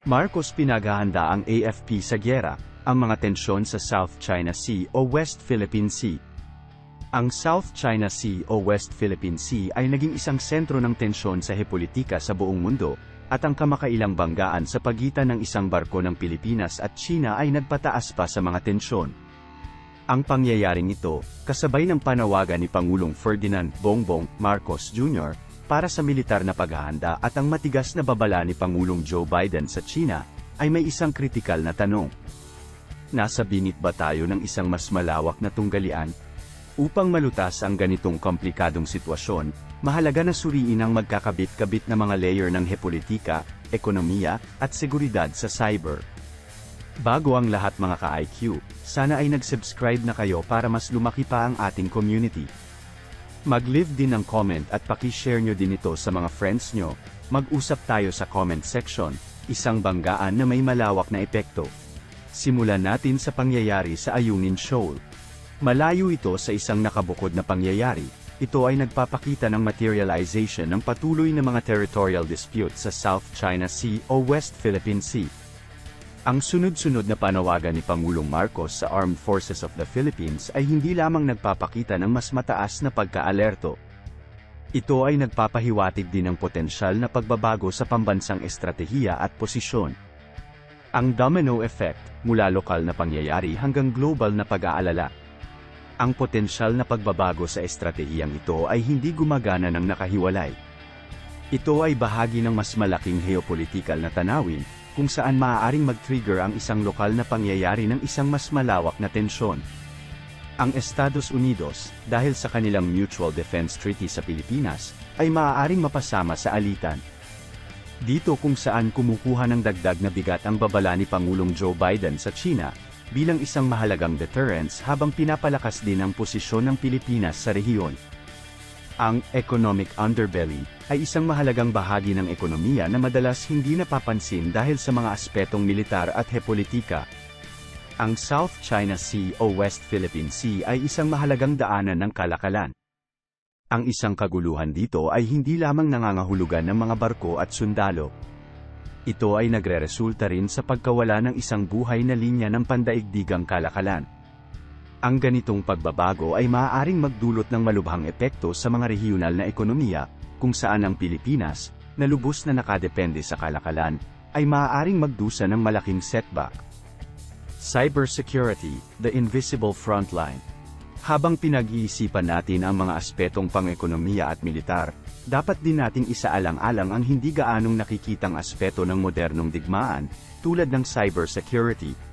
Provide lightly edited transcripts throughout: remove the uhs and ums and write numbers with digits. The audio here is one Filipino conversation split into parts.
Marcos pinaghahanda ang AFP sa gyera, ang mga tensyon sa South China Sea o West Philippine Sea. Ang South China Sea o West Philippine Sea ay naging isang sentro ng tensyon sa hepolitika sa buong mundo, at ang kamakailang banggaan sa pagitan ng isang barko ng Pilipinas at China ay nagpataas pa sa mga tensyon. Ang pangyayaring ito, kasabay ng panawagan ni Pangulong Ferdinand Bongbong Marcos Jr., para sa militar na paghahanda at ang matigas na babala ni Pangulong Joe Biden sa China, ay may isang kritikal na tanong. Nasa bingit ba tayo ng isang mas malawak na tunggalian? Upang malutas ang ganitong komplikadong sitwasyon, mahalaga na suriin ang magkakabit-kabit na mga layer ng hepolitika, ekonomiya, at seguridad sa cyber. Bago ang lahat mga ka-IQ, sana ay nag-subscribe na kayo para mas lumaki pa ang ating community. Mag-leave din ng comment at paki-share nyo din ito sa mga friends nyo. Mag-usap tayo sa comment section, isang banggaan na may malawak na epekto. Simulan natin sa pangyayari sa Ayungin Shoal. Malayo ito sa isang nakabukod na pangyayari, ito ay nagpapakita ng materialization ng patuloy na mga territorial dispute sa South China Sea o West Philippine Sea. Ang sunod-sunod na panawagan ni Pangulong Marcos sa Armed Forces of the Philippines ay hindi lamang nagpapakita ng mas mataas na pagka-alerto. Ito ay nagpapahiwatig din ng potensyal na pagbabago sa pambansang estratehiya at posisyon. Ang domino effect, mula lokal na pangyayari hanggang global na pag-aalala. Ang potensyal na pagbabago sa estratehiyang ito ay hindi gumagana ng nakahiwalay. Ito ay bahagi ng mas malaking geopolitical na tanawin, kung saan maaaring mag-trigger ang isang lokal na pangyayari ng isang mas malawak na tensyon. Ang Estados Unidos, dahil sa kanilang Mutual Defense Treaty sa Pilipinas, ay maaaring mapasama sa alitan. Dito kung saan kumukuha ng dagdag na bigat ang babala ni Pangulong Joe Biden sa China, bilang isang mahalagang deterrence habang pinapalakas din ang posisyon ng Pilipinas sa rehiyon. Ang economic underbelly ay isang mahalagang bahagi ng ekonomiya na madalas hindi napapansin dahil sa mga aspetong militar at hepolitika. Ang South China Sea o West Philippine Sea ay isang mahalagang daanan ng kalakalan. Ang isang kaguluhan dito ay hindi lamang nangangahulugan ng mga barko at sundalo. Ito ay nagreresulta rin sa pagkawala ng isang buhay na linya ng pandaigdigang kalakalan. Ang ganitong pagbabago ay maaaring magdulot ng malubhang epekto sa mga regional na ekonomiya, kung saan ang Pilipinas, na lubos na nakadepende sa kalakalan, ay maaaring magdusa ng malaking setback. Cybersecurity, the invisible frontline. Habang pinag-iisipan natin ang mga aspetong pang-ekonomiya at militar, dapat din nating isaalang-alang ang hindi gaanong nakikitang aspeto ng modernong digmaan, tulad ng cybersecurity.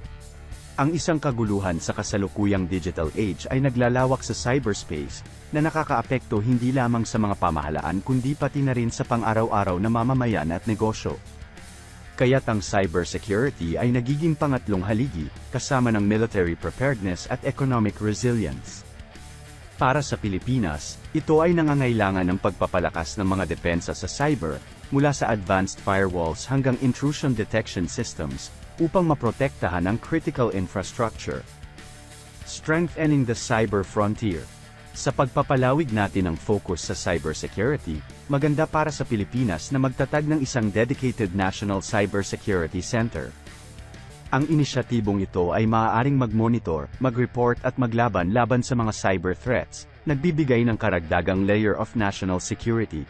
Ang isang kaguluhan sa kasalukuyang digital age ay naglalawak sa cyberspace, na nakakaapekto hindi lamang sa mga pamahalaan kundi pati na rin sa pang-araw-araw na mamamayan at negosyo. Kaya't ang cybersecurity ay nagiging pangatlong haligi, kasama ng military preparedness at economic resilience. Para sa Pilipinas, ito ay nangangailangan ng pagpapalakas ng mga depensa sa cyber, mula sa advanced firewalls hanggang intrusion detection systems, upang maprotektahan ang critical infrastructure. Strengthening the cyber frontier. Sa pagpapalawig natin ng focus sa cybersecurity, maganda para sa Pilipinas na magtatag ng isang dedicated National Cybersecurity Center. Ang inisyatibong ito ay maaaring mag-monitor, mag-report at maglaban-laban sa mga cyber threats, nagbibigay ng karagdagang layer of national security.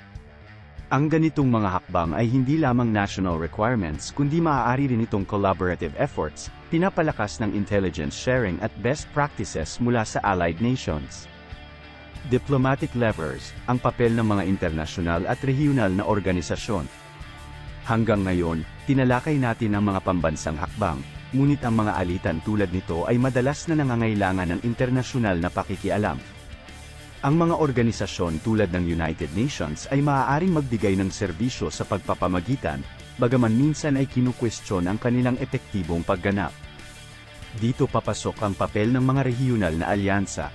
Ang ganitong mga hakbang ay hindi lamang national requirements kundi maaari rin itong collaborative efforts, pinapalakas ng intelligence sharing at best practices mula sa allied nations. Diplomatic levers, ang papel ng mga internasyonal at regional na organisasyon. Hanggang ngayon, tinalakay natin ang mga pambansang hakbang, ngunit ang mga alitan tulad nito ay madalas na nangangailangan ng internasyonal na pakikialam. Ang mga organisasyon tulad ng United Nations ay maaaring magbigay ng serbisyo sa pagpapamagitan, bagaman minsan ay kinukwestiyon ang kanilang epektibong pagganap. Dito papasok ang papel ng mga regional na alyansa.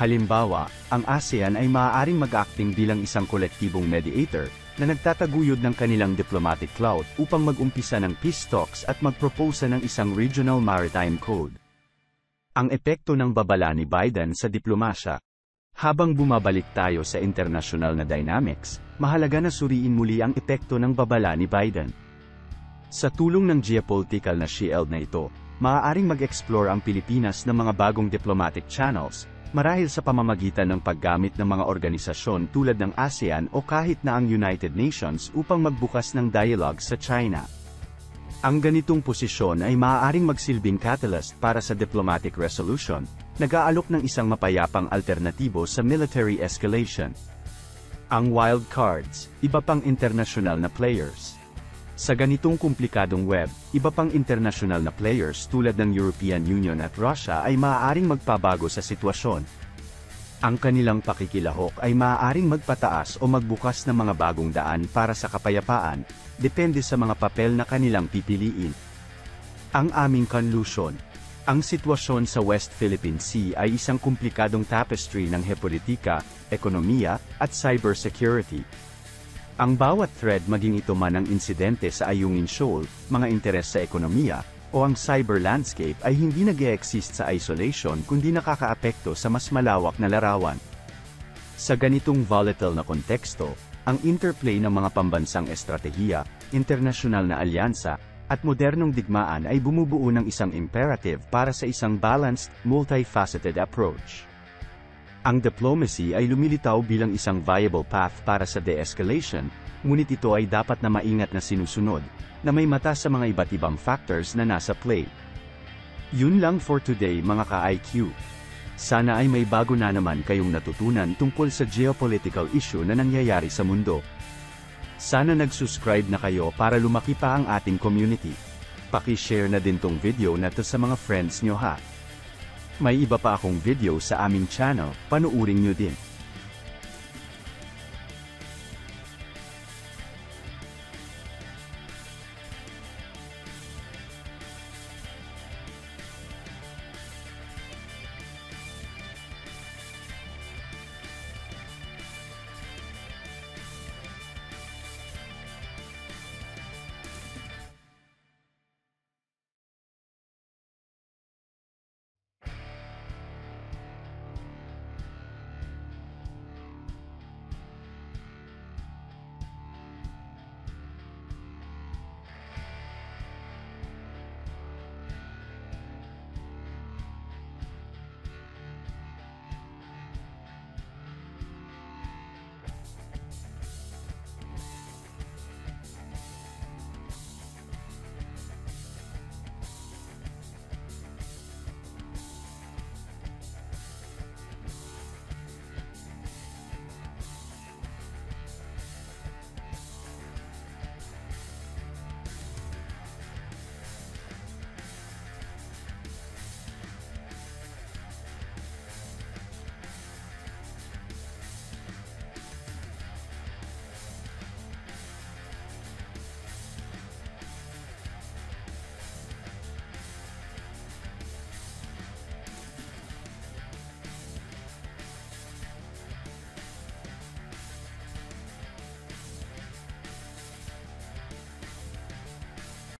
Halimbawa, ang ASEAN ay maaaring mag-acting bilang isang kolektibong mediator, na nagtataguyod ng kanilang diplomatic clout upang mag-umpisa ng peace talks at magproposa ng isang regional maritime code. Ang epekto ng babala ni Biden sa diplomasya. Habang bumabalik tayo sa internasyonal na dynamics, mahalaga na suriin muli ang epekto ng babala ni Biden. Sa tulong ng geopolitical na shield na ito, maaaring mag-explore ang Pilipinas ng mga bagong diplomatic channels, marahil sa pamamagitan ng paggamit ng mga organisasyon tulad ng ASEAN o kahit na ang United Nations upang magbukas ng dialogue sa China. Ang ganitong posisyon ay maaaring magsilbing catalyst para sa diplomatic resolution, nag-aalok ng isang mapayapang alternatibo sa military escalation. Ang wild cards, iba pang internasyonal na players. Sa ganitong komplikadong web, iba pang internasyonal na players tulad ng European Union at Russia ay maaaring magpabago sa sitwasyon. Ang kanilang pakikilahok ay maaaring magpataas o magbukas ng mga bagong daan para sa kapayapaan, depende sa mga papel na kanilang pipiliin. Ang aming conclusion. Ang sitwasyon sa West Philippine Sea ay isang komplikadong tapestry ng hepolitika, ekonomiya, at cybersecurity. Ang bawat thread, maging ito man ang insidente sa Ayungin Shoal, mga interes sa ekonomiya, o ang cyber landscape, ay hindi nag-e-exist sa isolation kundi nakakaapekto sa mas malawak na larawan. Sa ganitong volatile na konteksto, ang interplay ng mga pambansang estratehiya, internasyonal na alyansa, at modernong digmaan ay bumubuo ng isang imperative para sa isang balanced, multifaceted approach. Ang diplomacy ay lumilitaw bilang isang viable path para sa de-escalation, ngunit ito ay dapat na maingat na sinusunod, na may mata sa mga iba't ibang factors na nasa play. Yun lang for today mga ka-IQ. Sana ay may bago na naman kayong natutunan tungkol sa geopolitical issue na nangyayari sa mundo. Sana nag-subscribe na kayo para lumaki pa ang ating community. Paki-share na din tong video na to sa mga friends nyo ha. May iba pa akong video sa aming channel, panuurin nyo din.